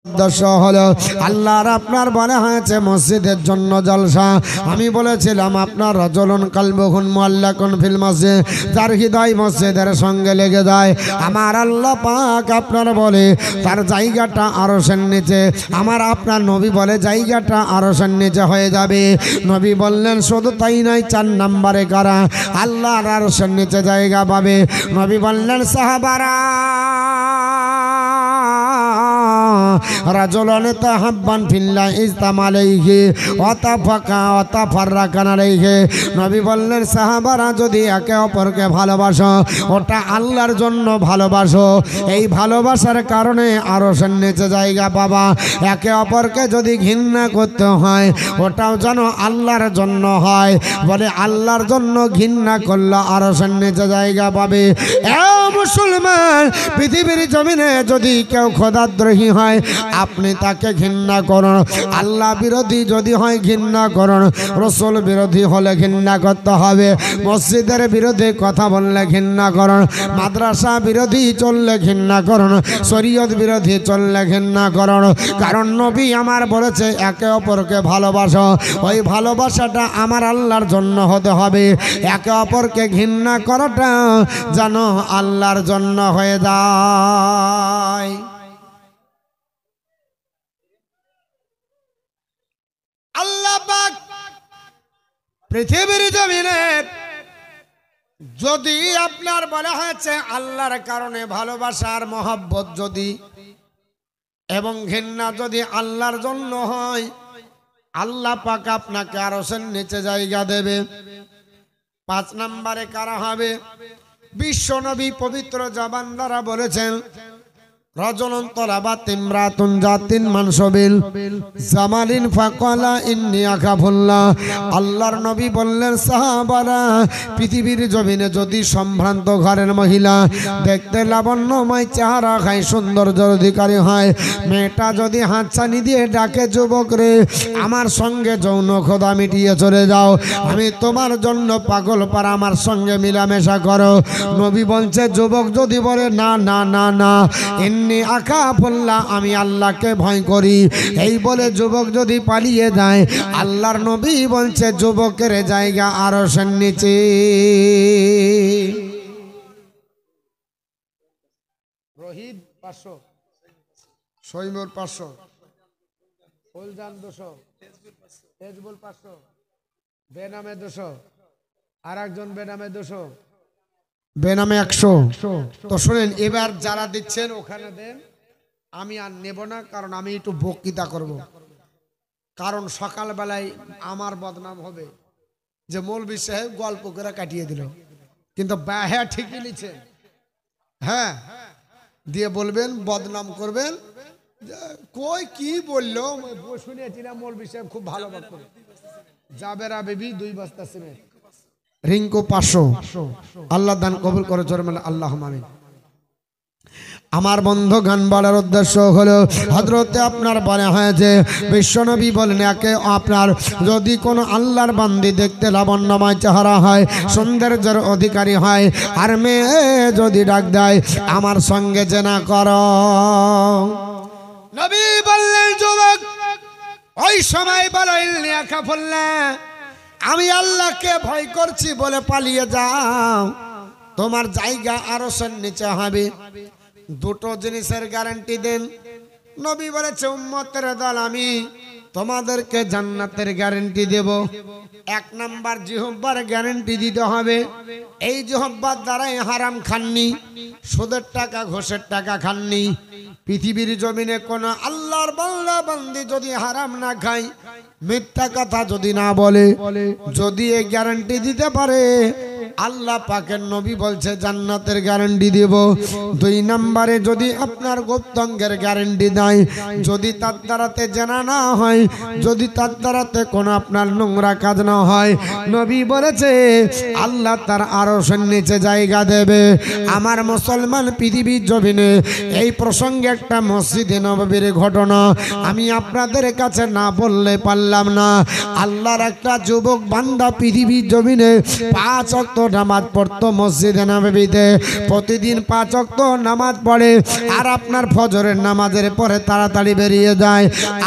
উদ্দেশ্য হলো আল্লাহর আপনার বলা হয়েছে মসজিদের জন্য জলসা। আমি বলেছিলাম আপনার রাজুলুন কালবুহুন মুআল্লাকুন ফিল মসজিদ, যার হৃদয় মসজিদের সঙ্গে লেগে যায়, আমার আল্লাহ পাক আপনার বলে তার জায়গাটা আরশের নিচে। আমার আপনার নবী বলে জায়গাটা আরশের নিচে হয়ে যাবে। নবী বললেন শুধু তাই নয়, 4 নম্বরে কারা আল্লাহর আরশের নিচে জায়গা পাবে। নবী বললেন সাহাবারা রাজুলান তাহাব্বান ফিল্লাহ ইজতামা আলাইহি ওয়া তাফাকা ওয়া তাফাররাকান আলাইহি। নবী বললেন সাহাবারা যদি একে অপরকে ভালোবাসো, ওটা আল্লাহর জন্য ভালোবাসো, এই ভালোবাসার কারণে আরশের নিচে জায়গা পাবা। একে অপরকে যদি ঘৃণা করতে হয়, ওটাও যেন আল্লাহর জন্য হয়। বলে আল্লাহর জন্য ঘৃণা করলে আরশের নিচে জায়গা পাবে। এ মুসলমান, পৃথিবীর জমিনে যদি কেউ খোদাদ্রোহী হয়, আপনি তাকে ঘৃণা করুন। আল্লাহ বিরোধী যদি হয় ঘৃণা করুন, রাসূল বিরোধী হলে ঘৃণা করতে হবে, মসজিদের বিরোধী কথা বললে ঘৃণা করুন, মাদ্রাসা বিরোধী চললে ঘৃণা করুন, শরীয়ত বিরোধী চললে ঘৃণা করুন। কারণ নবী আমার বলেছে একে অপরকে ভালোবাসো, ওই ভালোবাসাটা আমার আল্লাহর জন্য হতে হবে। একে অপরকে ঘৃণা করাটা যেন আল্লাহর জন্য হয়ে যায়। আল্লাহ পাক পৃথিবীর জমিনে যদি আপনার বলা হয়েছে আল্লাহর কারণে ভালোবাসার মহব্বত যদি এবং ঘৃণা যদি আল্লাহর জন্য হয়, আল্লাহ পাক আপনাকে আরশের নিচে জায়গা দেবে। 5 নম্বরে কারা হবে? বিশ্ব নবী পবিত্র জবান দ্বারা বলেছেন রাজুলুন তালাবাত ইমরাতুন জাতিন মানসবিল জামালিন ফাকালা ইন্নী আখাফুল্লাহ। আল্লাহর নবী বললেন সাহাবারা পৃথিবীর জমিনে যদি সম্ভ্রান্ত ঘরের মহিলা দেখতে লাবণ্যময় চেহারা খায়, সৌন্দর্যের অধিকারী হয়, মেয়েটা যদি হাতছানি দিয়ে ডাকে যুবক রে আমার সঙ্গে যৌন খোদা মিটিয়ে চলে যাও, আমি তোমার জন্য পাগল পারা, আমার সঙ্গে মিলামেশা করো। নবী বলছে যুবক যদি বলে না না না না আখাফুল্লাহ, আমি আল্লাহকে ভয় করি, এই বলে যুবক যদি পালিয়ে যায়, আল্লাহর নবী বলছে যুবকের জায়গা আরশের নিচে। রহিদ 500, সৈমুর 500, ফুলজান 200, তেজবুল 500, বেনামে 200, আর একজন বেনামে 200, বেনামে 100। তো শুনেন, এবার যারা দিচ্ছেন ওখানে দেন, আমি আর নেব না, কারণ আমি একটু বক্তৃতা করব। কারণ সকালবেলায় আমার বদনাম হবে যে মৌলভী সাহেব গল্প করে কাটিয়ে দিল, কিন্তু হ্যাঁ ঠিকই নিচ্ছেন, হ্যাঁ দিয়ে বলবেন বদনাম করবেন, কই কি বললো শুনেছিলাম মৌলভী সাহেব খুব ভালো বক্ত। জাবেরা বেবি 2 বস্তা সিমেন্ট, রিঙ্কু 500, আল্লাহ দান কবুল করে জোরে বলেন আল্লাহুম্মা আমিন। আমার বন্ধু গান বলার উদ্দেশ্য হলো হযরতে আপনার বলা হয়েছে বিশ্বনবী বলেন একে আপনার যদি কোনো আল্লাহর বান্দি দেখতে লাবণ্যময় চেহারা হয়, সৌন্দর্যের অধিকারী হয়, আর মেয়ে যদি ডাক দেয় আমার সঙ্গে জেনা করো, নবী বললেন যুবক ওই সময় বলো ইন্নী আখাফুল্লাহ, আমি আল্লাহকে ভয় করছি বলে পালিয়ে যাও, তোমার জায়গা আরশের নিচে হবে। 2টো জিনিসের গ্যারান্টি দেন। নবী বলেছে উম্মতের দল আমি তোমাদেরকে জান্নাতের গ্যারান্টি দেব। 1 নাম্বার জিহ্বার গ্যারান্টি দিতে হবে, এই জিহ্বার দ্বারাই হারাম খাননি, সুদের টাকা ঘোষের টাকা খাননি। পৃথিবীর জমিনে কোন আল্লাহর বান্দা বান্দি যদি হারাম না খায়, মিথ্যা কথা যদি না বলে, যদি এই গ্যারান্টি দিতে পারে, আল্লাহ পাকের নবী বলছে জান্নাতের গ্যারান্টি দেব। 2 নম্বরে যদি আপনার গুপ্তাঙ্গের গ্যারান্টি দেয়, যদি তার দ্বারাতে জানা না হয়, যদি তার দ্বারাতে কোনো আপনার নোংরা কাজ না হয়, নবী বলেছে আল্লাহ তার আরশের নিচে জায়গা দেবে। আমার মুসলমান পৃথিবীর জমিনে এই প্রসঙ্গে একটা মসজিদে নববীর ঘটনা আমি আপনাদের কাছে না বললে পারলাম না। আল্লাহর একটা যুবক বান্দা পৃথিবীর জমিনে 5 ওয়াক্ত নামাজ পড়তো মসজিদে নববীতে, প্রতিদিন 5 ওয়াক্ত নামাজ পড়ে, আর আপনার ফজরের নামাজের পরে তাড়াতাড়ি বেরিয়ে যায়।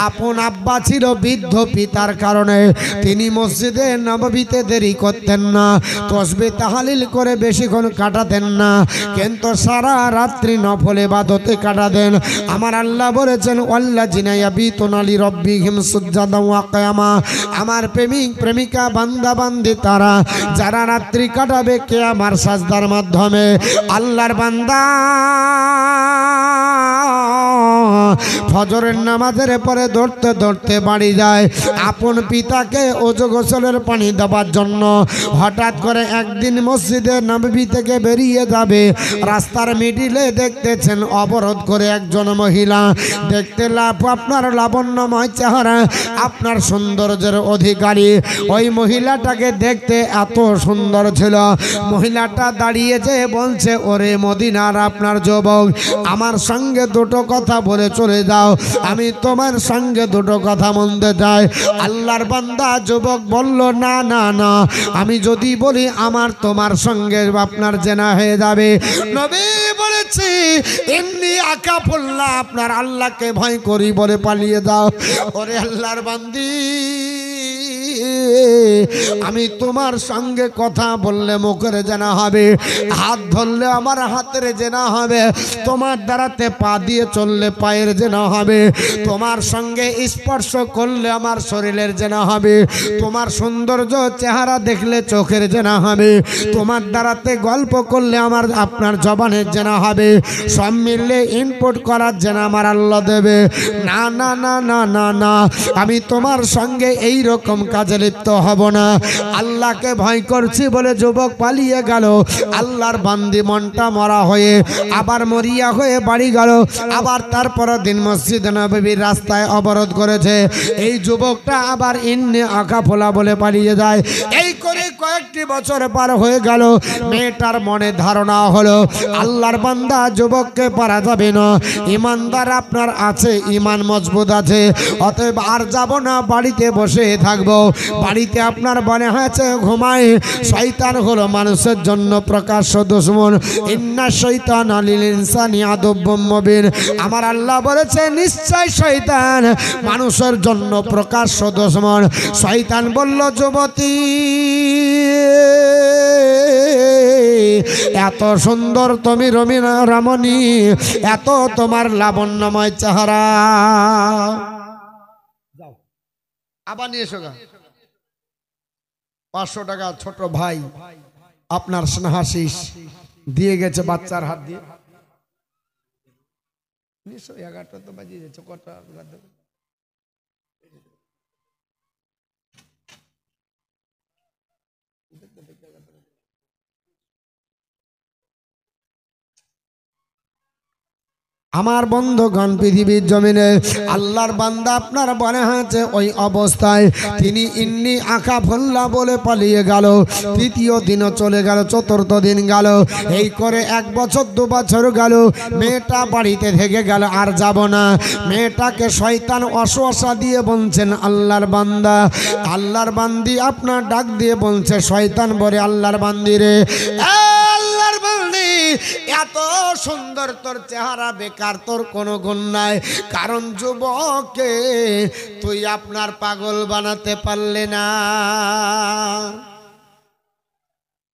আপন আব্বা ছিল বৃদ্ধ, পিতার কারণে তিনি মসজিদে নববীতে দেরি করতেন না, তাসবিহ তাহলিল করে বেশিক্ষণ কাটাতেন না, কিন্তু সারা রাত্রি নফল ইবাদতে কাটাতেন। আমার আল্লাহ বলেছেন ওয়াল্লাযিনা ইয়াবিতুনা লিরাব্বিহিম সুজদান ওয়া কিয়ামা, আমার প্রেমিক প্রেমিকা বান্দা বান্দি তারা যারা রাত্রি কাটাবে কিয়ামার সাজদার মাধ্যমে। আল্লাহর বান্দা ফজরের নামাজের পরে দৌড়তে দৌড়তে বাড়ি যায় আপন পিতাকে ওযু গোসলের পানি দেওয়ার জন্য। হঠাৎ করে একদিন মসজিদে নববী থেকে বেরিয়ে যাবে, রাস্তার মিডিলে দেখতেছেন অবরোধ করে একজন মহিলা। দেখতে আপনার লাবণ্যময় চেহারা, আপনার সৌন্দর্যের অধিকারী। ওই মহিলাটাকে দেখতে এত সুন্দর ছিল, মহিলাটা দাঁড়িয়ে যেয়ে বলছে, ওরে মদিনার আপনার যুবক, আমার সঙ্গে দুটো কথা বলে চলে যাও, আমি তোমার সঙ্গে দুটো কথা বলতে চাই। আল্লাহর বান্দা যুবক বলল, না না না, আমি যদি বলি আমার তোমার সঙ্গে আপনার জেনা হয়ে যাবে। নবী বলেছি এমনি আকাফুল্লাহ, আপনার আল্লাহকে ভয় করি বলে পালিয়ে যাও। ওরে আল্লাহর বান্দি, আমি তোমার সঙ্গে কথা বললে মুখের জেনা হবে, হাত ধরলে আমার হাতের জেনা হবে, তোমার দ্বারাতে পা দিয়ে চললে পায়ের জেনা হবে, তোমার সঙ্গে স্পর্শ করলে আমার শরীরের জেনা হবে, তোমার সৌন্দর্য চেহারা দেখলে চোখের জেনা হবে, তোমার দ্বারাতে গল্প করলে আমার আপনার জবানের জেনা হবে, সব মিললে ইনপুট করার জেনা আমার আল্লাহ দেবে। না না না না না না, আমি তোমার সঙ্গে এই রকম কাজে লিপ্ত হব না। আল্লাহকে ভয় করছি বলে যুবক পালিয়ে গেল। আল্লাহর বান্দি মনটা মরা হয়ে আবার মরিয়া হয়ে বাড়ি গেল। আবার তারপর দিন মসজিদ নববীর রাস্তায় অবরোধ করেছে। এই যুবকটা আবার ইন্নে আকাফুলা বলে পালিয়ে যায়। এই করে কয়েকটি বছর পার হয়ে গেল। মেয়েটার মনে ধারণা হলো আল্লাহর বান্দা যুবককে পারা যাবে না, ইমানদার আপনার আছে, ইমান মজবুত আছে, অতএব আর যাব না, বাড়িতে বসে থাকবো। বাড়িতে আপনার মনে হয়েছে ঘুমায়। শয়তান হলো মানুষের জন্য প্রকাশ্য দুশমন। ইন্না শাইতানা লিল ইনসানি আদুব্বুম মুবিন। আমার আল্লাহ বলেছে নিশ্চয় শয়তান মানুষের জন্য প্রকাশ্য দুশমন। শয়তান বলল, যুবতী এত সুন্দর তুমি রমণী, এত তোমার লাবণ্যময় চেহারা, যাও আবার নিয়ে এসো। 500 টাকা ছোট ভাই আপনার স্নেহাশিস দিয়ে গেছে বাচ্চার হাত দিয়ে। 11টা তো বাজিয়ে যাচ্ছে, কটা আমার বন্ধুগণ, পৃথিবীর জমিনে আল্লাহর বান্দা আপনার মনে হয়েছে ওই অবস্থায় তিনি ইন্নি আকাফুল্লাহ বলে পালিয়ে গেল। তৃতীয় দিনও চলে গেল, চতুর্থ দিন গেল, এই করে 1 বছর 2 বছর গেল। মেয়েটা বাড়িতে থেকে গেল, আর যাব না। মেয়েটাকে শয়তান অসওয়াসা দিয়ে বলছেন আল্লাহর বান্দা, আল্লাহর বান্দি আপনার ডাক দিয়ে বলছে, শয়তান বলে আল্লাহর বান্দি রে, আল্লাহর বান্দি এত সুন্দর তোর চেহারা, বেকার তোর কোনো গুণ নাই, কারণ যুবককে তুই আপনার পাগল বানাতে পারলে না,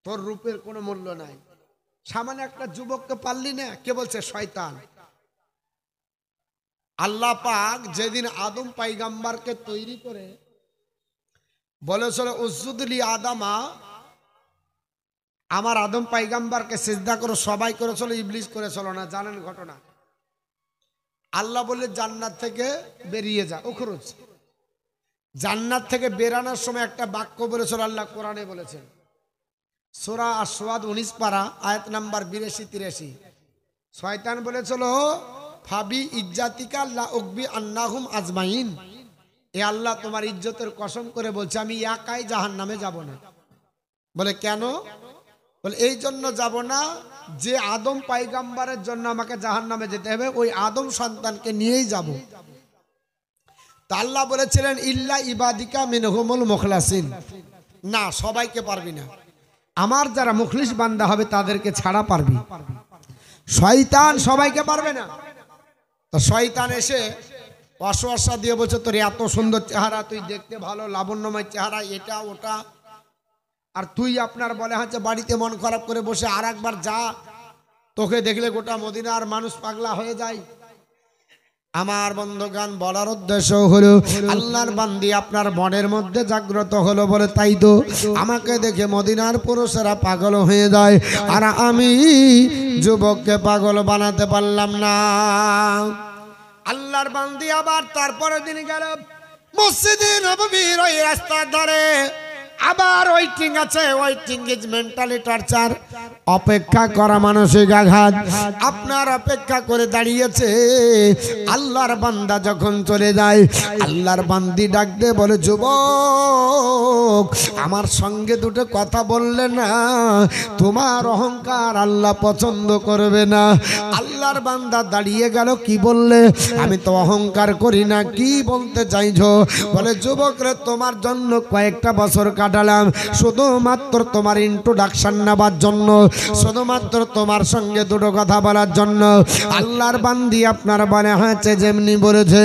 তোর রূপের কোনো মূল্য নাই, সামান্য একটা যুবককে পারলি না। কে বলছে? শয়তান। আল্লাহ পাক যেদিন আদম পয়গম্বরকে তৈরি করে বলেছিল উসজুদলি আদমা, আমার আদম পয়গম্বরকে সিজদা করো, সবাই করেছিল, ইবলিস করেছিল না। জানেন ঘটনা? আল্লাহ বললে জান্নাত থেকে বেরিয়ে যা, উখরুজ। জান্নাত থেকে বেরানোর সময় একটা বাক্য বলেছিল আল্লাহ কোরআনে বলেছেন, সূরা আস-সাদ 19 পারা আয়াত নাম্বার 82-83। শয়তান বলেছিল ফাবি ইজ্জাতিকা লা উকবি আন্নাহুম আজমাইন, এ আল্লাহ তোমার ইজ্জতের কসম করে বলছে আমি একাই জাহান্নামে যাব না। বলে কেন? বলে এই জন্য যাব না যে আদম পয়গম্বরের জন্য আমাকে জাহান্নামে যেতে হবে, ওই আদম সন্তানকে নিয়েই যাব। তা আল্লাহ বলেছিলেন ইল্লা ইবাদিকা মিনহুমুল মুখলাসিন, না সবাইকে পারবি না। আমার যারা মুখলিস বান্দা হবে তাদেরকে ছাড়া পারবি। শয়তান সবাইকে পারবে না। তো শয়তান এসে ওয়াসওয়াসা দিয়ে বলছে তোর এত সুন্দর চেহারা, তুই দেখতে ভালো, লাবণ্যময় চেহারা, এটা ওটা, আর তুই আপনার বলে হচ্ছে বাড়িতে মন খারাপ করে বসে, আর একবার যা, তোকে দেখলে গোটা মদিনার মানুষ পাগলা হয়ে যায়। আমার বন্ধুগান বলার উদ্দেশ্য হলো আল্লাহর বান্দি আপনার মনের মধ্যে জাগ্রত হলো বলে তাই তো আমাকে দেখে মদিনার পুরুষেরা পাগল হয়ে যায়, আর আমি যুবককে পাগল বানাতে পারলাম না। আল্লাহর বান্দি আবার তারপরের দিন গেল মসজিদে নববীর ওই রাস্তার ধারে, আবার ওয়েটিং আছে। ওয়েটিং ইজ মেন্টালি টর্চার, অপেক্ষা করা মানসিক আঘাত। আপনার অপেক্ষা করে দাঁড়িয়েছে। আল্লাহর বান্দা যখন চলে যায়, আল্লাহর বান্দি ডাক দে বলে যুবক আমার সঙ্গে দুটো কথা বললে না, তোমার অহংকার আল্লাহ পছন্দ করবে না। আল্লাহর বান্দা দাঁড়িয়ে গেল, কি বললে? আমি তো অহংকার করি না, কি বলতে চাইছো? বলে যুবক রে, তোমার জন্য কয়েকটা বছর কাটালাম শুধুমাত্র তোমার ইন্ট্রোডাকশন নেবার জন্য, শুধুমাত্র তোমার সঙ্গে দুটো কথা বলার জন্য। আল্লাহর বান্দি আপনার বলে হয়েছে যেমনি বলেছে।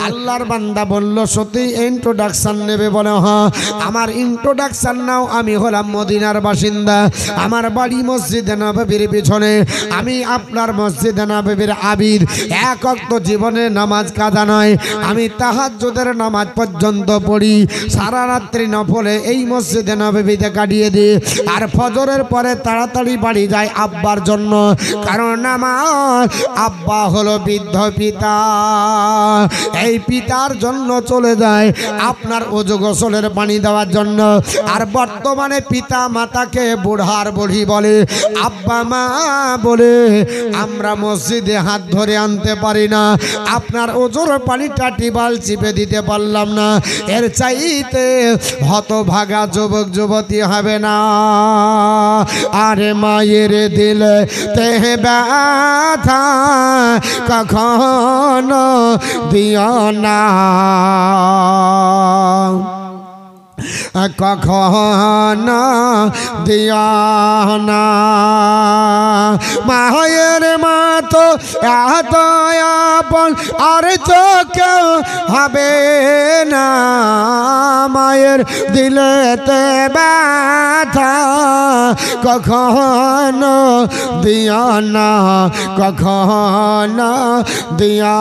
আল্লাহর বান্দা বলল সত্যি ইন্ট্রোডাকশন নেবে? বলে হ্যাঁ। আমার ইন্ট্রোডাকশন নাও, আমি হলাম মদিনার বাসিন্দা, আমার বাড়ি মসজিদে নববীর পিছনে, আমি আপনার মসজিদে নববীর আবিদ। এক ওয়াক্ত জীবনে নামাজ কাজা নয়, আমি তাহাজ্জুদের নামাজ পর্যন্ত পড়ি, সারা রাত্রি নফলে এই মসজিদে নববীতে কাটিয়ে দিই, আর ফজরের পরে তাড়াতাড়ি বাড়ি যায় আব্বার জন্য, কারণ আমার আব্বা হলো বৃদ্ধ পিতা। এই পিতার জন্য চলে যায় আপনার ওযু গোসলের পানি দেওয়ার জন্য। আর বর্তমানে পিতা মাতাকে বুড়ার বুড়ি বলে, আব্বা মা বলে, আমরা মসজিদে হাত ধরে আনতে পারি না, আপনার ওযুর পানিটা টিবাল চিপে দিতে পারলাম না। এর চাইতে হতভাগা যুবক যুবতী হবে না। আরে মায়ের দিলে তেহ ব্যথা কখনো দিও না, কখনো দিও না। মায়ের মা তো এত আপন আর চোখে হবে না, মায়ের দিলেতে ব্যথা কখনো দিও না, কখনো দিও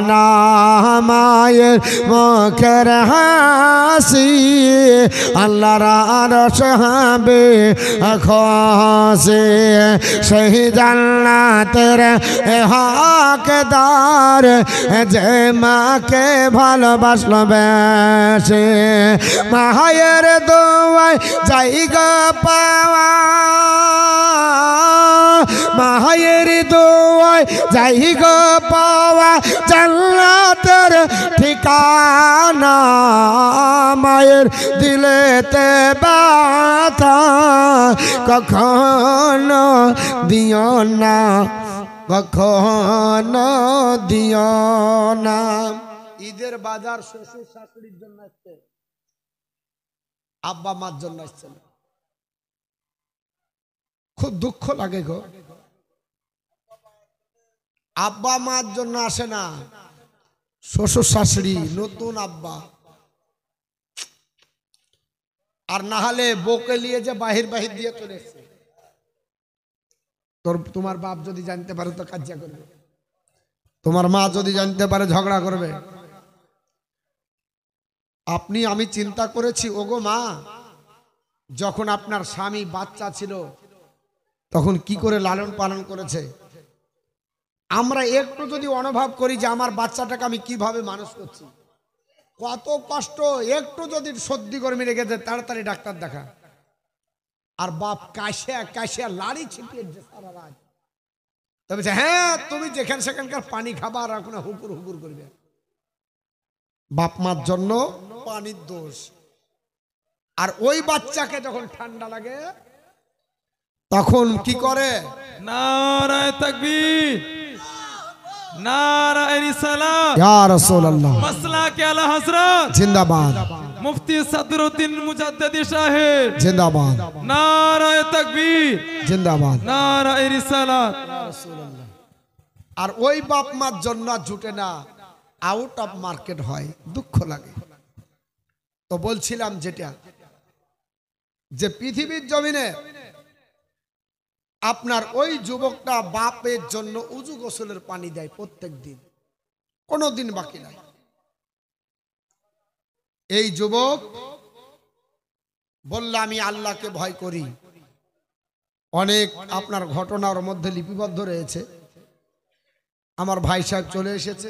না। মায়ের মুখের হাসি আল্লাহর আরশ হবে খুশি, সেই জান্নাতের হকদার যে মাকে ভালোবাসলো বেশি। মায়ের দোয়ায় জায়গা পাওয়া, মায়ের দোয়ায় জায়গা পাওয়া জান্নাতের ঠিকানা। মায়ের দিলেতে ব্যথা কখনো দিও না, কখনো দিও না। ঈদের বাজার শ্বশুর শাশুড়ির জন্য আসছে, আব্বা মার জন্য আসছে না। খুব দুঃখ লাগে গো, আব্বা মার জন্য আসে না, শ্বশুর শাশুড়ি নতুন আব্বা। আর না হলে বউকে নিয়ে যে বাহির বাহির দিয়ে চলে এসছে। তোমার বাপ যদি জানতে পারে তো কাজিয়া করবে, তোমার মা যদি জানতে পারে ঝগড়া করবে। আপনি আমি চিন্তা করেছি, ওগো মা, যখন আপনার স্বামী বাচ্চা ছিল তখন কি করে লালন পালন করেছে। আমরা একটু যদি অনুভব করি যে আমার বাচ্চাটাকে আমি কিভাবে মানুষ করছি, কত কষ্ট, একটু যদি সর্দি গরমে লেগেছে তাড়াতাড়ি ডাক্তার দেখা। আর বাপ কাশিয়া কাশিয়া লাড়ি ছিটিয়ে সারা রাত, তবে হ্যাঁ তুমি যেখানে সেখানকার পানি খাবার আর কোনো হুকুর হুকুর করবে। বাপ মার জন্য পানির দোষ। আর ওই বাচ্চাকে যখন ঠান্ডা লাগে তখন কি করে? নারায়ে তাকবীর, নারায়ে রিসালাত, ইয়া রাসূলুল্লাহ, মাসলাকে আলা হযরত জিন্দাবাদ, মুফতি সাদরুদ্দিন মুজাদ্দিদি সাহেব জিন্দাবাদ, নারায়ে তাকবীর, জিন্দাবাদ। নারায়ে রিসালাত। আর ওই বাপ মার জন্য জুটে না, আউট অফ মার্কেট হয়, দুঃখ লাগে। তো বলছিলাম যেটা, যে পৃথিবীর জমিনে আপনার ওই যুবকটা বাপের জন্য উজু গোসলের পানি দেয় প্রত্যেক দিন, কোনোদিন বাকি নাই। এই যুবক বলল আমি আল্লাহকে ভয় করি। অনেক আপনার ঘটনার মধ্যে লিপিবদ্ধ রয়েছে। আমার ভাই সাহেব চলে এসেছে,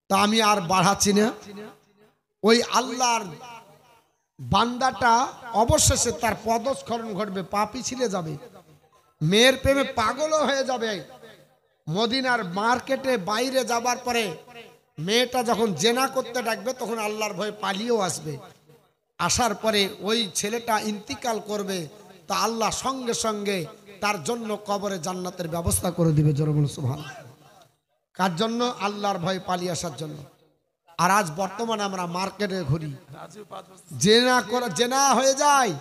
তা আমি আর বাড়াচ্ছি না। ওই আল্লাহর বান্দাটা অবশেষে তার পদস্খলন ঘটবে, পা পিছলে যাবে, মেয়ের প্রেমে পাগলও হয়ে যাবে। মদিনার মার্কেটে বাইরে যাবার পরে মেয়েটা যখন জেনা করতে ডাকবে তখন আল্লাহর ভয়ে পালিয়েও আসবে। আসার পরে ওই ছেলেটা ইন্তিকাল করবে, তা আল্লাহ সঙ্গে সঙ্গে তার জন্য কবরে জান্নাতের ব্যবস্থা করে দিবে। জোরে বলুন সুবহানাল্লাহ। কার জন্য? আল্লাহর ভয়ে পালিয়ে আসার জন্য। আর আজ বর্তমানে আমরা মার্কেটে ঘুরি, জেনা হয়ে যায়।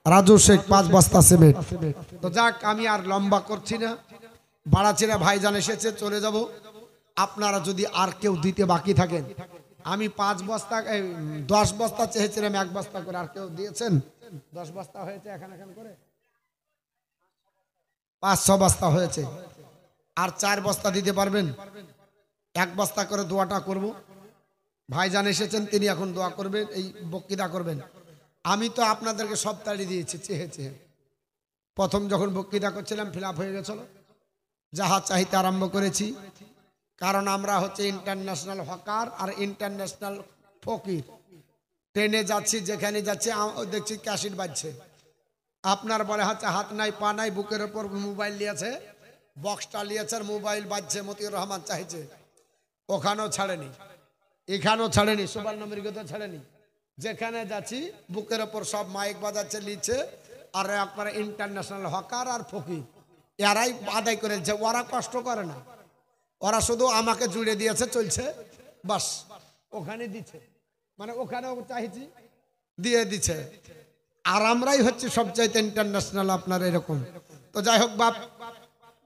রাজু শেখ 5 বস্তা সিমেন্ট। তো যাক, আমি আর লম্বা করছি না, বাড়াচ্ছি না। ভাইজান এসেছে, চলে যাব। আপনারা যদি আর কেউ দিতে বাকি থাকেন, আমি 5 বস্তা 10 বস্তা চেয়েছিলাম, 1 বস্তা করে। আর কেউ দিয়েছেন? 10 বস্তা হয়েছে এখানে করে, 5-6 বস্তা হয়েছে। আর 4 বস্তা দিতে পারবেন? 1 বস্তা করে দোয়াটা করব। ভাইজান এসেছেন, তিনি এখন দোয়া করবেন, এই বক্তৃতা করবেন। আমি তো আপনাদেরকে সব তাড়ি দিয়েছি চেহে চেহে। প্রথম যখন বক্তৃতা করছিলাম ফিল আপ হয়ে গেছিল, যাহা চাইতে আরম্ভ করেছি। কারণ আমরা হচ্ছে ইন্টারন্যাশনাল হকার আর ইন্টারন্যাশনাল ফকির। ট্রেনে যাচ্ছি, যেখানে যাচ্ছি দেখছি ক্যাসেট বাজছে। আপনার বলে হচ্ছে হাত নাই পা নাই, বুকের ওপর মোবাইল নিয়েছে, বক্সটা নিয়েছে, মোবাইল বাজছে। মতিউর রহমান চাইছে, ওখানেও ছাড়েনি, এখানেও ছাড়েনি, সুবর্ণমৃগতেও ছাড়েনি। যেখানে যাচ্ছি বুকের ওপর সব মাইক বাজাচ্ছে, লিখছে। আর আপনারা ইন্টারন্যাশনাল হকার আর ফকির এরাই আদায় করেছে। ওরা কষ্ট করে না, ওরা শুধু আমাকে জুড়ে দিয়েছে, চলছে বাস, ওখানে দিচ্ছে, মানে ওখানেও চাইছি দিয়ে দিচ্ছে। আর আমরাই হচ্ছে সবচাইতে ইন্টারন্যাশনাল আপনার এরকম। তো যাই হোক বাপ,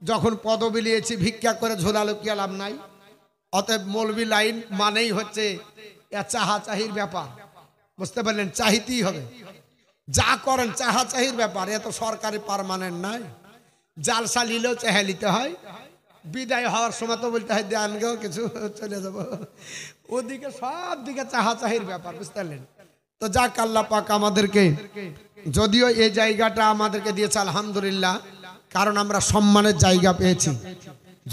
যখন পদবি নিয়েছি ভিক্ষা করে ঝোলালো কি লাভ নাই। অতএব মৌলবি লাইন মানেই হচ্ছে চাহাচাহির ব্যাপার, বুঝতে পারলেন? চাহিতেই হবে, যা করেন চাহাচাহির ব্যাপার। এত সরকারি পার্মানেন্ট নাই, জালসা নিলেও চেহে নিতে হয়। বিদায় হওয়ার সময় তো বলতে হয় দেন গেও কিছু, চলে যাব। ওদিকে সব দিকে চাহাচাহির ব্যাপার, বুঝতে পারলেন? তো যাক, আল্লাহ পাক আমাদেরকে, যদিও এই জায়গাটা আমাদেরকে দিয়েছে আলহামদুলিল্লাহ, কারণ আমরা সম্মানের জায়গা পেয়েছি।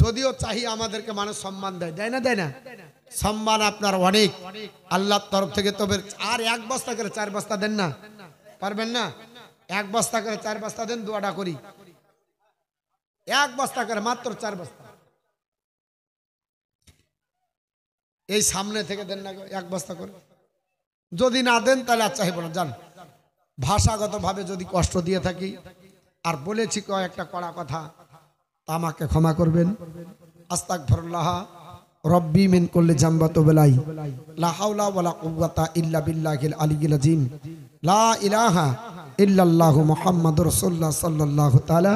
যদিও চাহি আমাদেরকে মানুষ সম্মান দেয়, দেয় না? দেয় না? সম্মান আপনার অনেক আল্লাহর তরফ থেকে। তবে আর 1 বস্তা করে 4 বস্তা দেন না, পারবেন না? 1 বস্তা করে 4 বস্তা দেন, দোয়াটা করি। 1 বস্তা করে, মাত্র 4 বস্তা। এই সামনে থেকে দেন না 1 বস্তা করে। যদি না দেন তাহলে আর চাইব না। জান, ভাষাগত ভাবে যদি কষ্ট দিয়ে থাকি আর বলেছি কয়েকটা কড়া কথা, তা আমাকে ক্ষমা করবেন। আস্তাগফিরুল্লাহ রব্বি মিন কুল্লি জামবাত বেলাই, লা হাওলা ওয়ালা কুওয়াতা ইল্লা বিল্লাহিল আলিয়্যিল আযীম, লা ইলাহা ইল্লাল্লাহু মুহাম্মাদুর রাসূলুল্লাহ সাল্লাল্লাহু তাআলা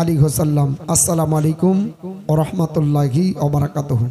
আলাইহি ওয়াসাল্লাম। আসসালামু আলাইকুম ওয়া রাহমাতুল্লাহি ওয়া বারাকাতুহু।